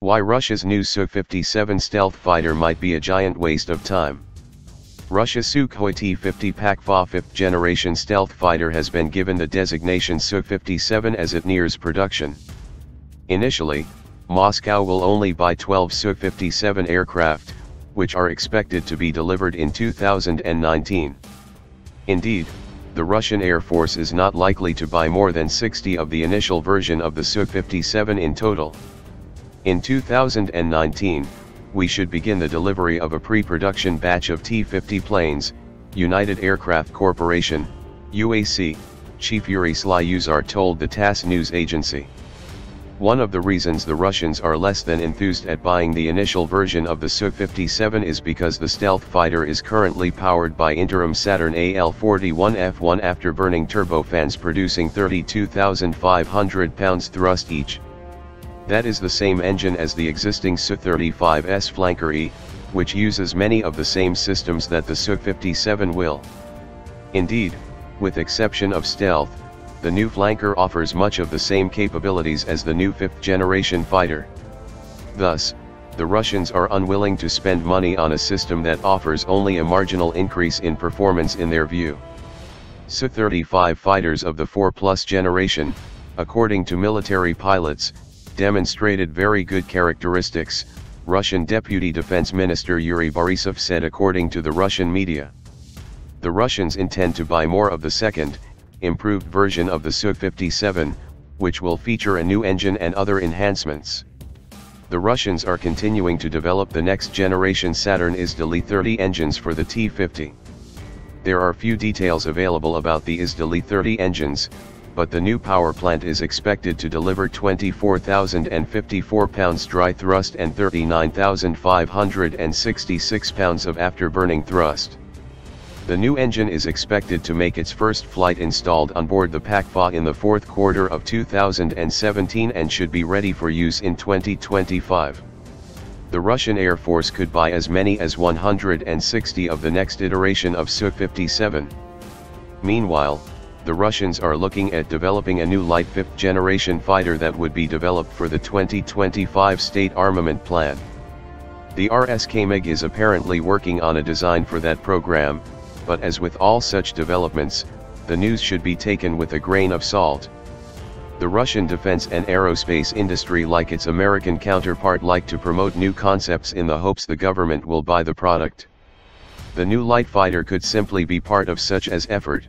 Why Russia's new Su-57 stealth fighter might be a giant waste of time. Russia's Sukhoi T-50 PAK-FA fifth-generation stealth fighter has been given the designation Su-57 as it nears production. Initially, Moscow will only buy 12 Su-57 aircraft, which are expected to be delivered in 2019. Indeed, the Russian Air Force is not likely to buy more than 60 of the initial version of the Su-57 in total. In 2019, we should begin the delivery of a pre-production batch of T-50 planes, United Aircraft Corporation, UAC, Chief Yuri Slyuzar told the TASS news agency. One of the reasons the Russians are less than enthused at buying the initial version of the Su-57 is because the stealth fighter is currently powered by interim Saturn AL-41F1 afterburning turbofans producing 32,500 pounds thrust each. That is the same engine as the existing Su-35's Flanker E, which uses many of the same systems that the Su-57 will. Indeed, with exception of stealth, the new flanker offers much of the same capabilities as the new fifth-generation fighter. Thus, the Russians are unwilling to spend money on a system that offers only a marginal increase in performance in their view. Su-35 fighters of the 4+ generation, according to military pilots, demonstrated very good characteristics, Russian Deputy Defense Minister Yuri Borisov said according to the Russian media. The Russians intend to buy more of the second, improved version of the Su-57, which will feature a new engine and other enhancements. The Russians are continuing to develop the next generation Saturn IS-30 engines for the T-50. There are few details available about the IS-30 engines, but the new power plant is expected to deliver 24,054 pounds dry thrust and 39,566 pounds of afterburning thrust. The new engine is expected to make its first flight installed on board the PAK-FA in the fourth quarter of 2017 and should be ready for use in 2025. The Russian Air Force could buy as many as 160 of the next iteration of Su-57. Meanwhile, the Russians are looking at developing a new light fifth-generation fighter that would be developed for the 2025 state armament plan. The RSKMIG is apparently working on a design for that program, but as with all such developments, the news should be taken with a grain of salt. The Russian defense and aerospace industry, like its American counterpart, like to promote new concepts in the hopes the government will buy the product. The new light fighter could simply be part of such an effort.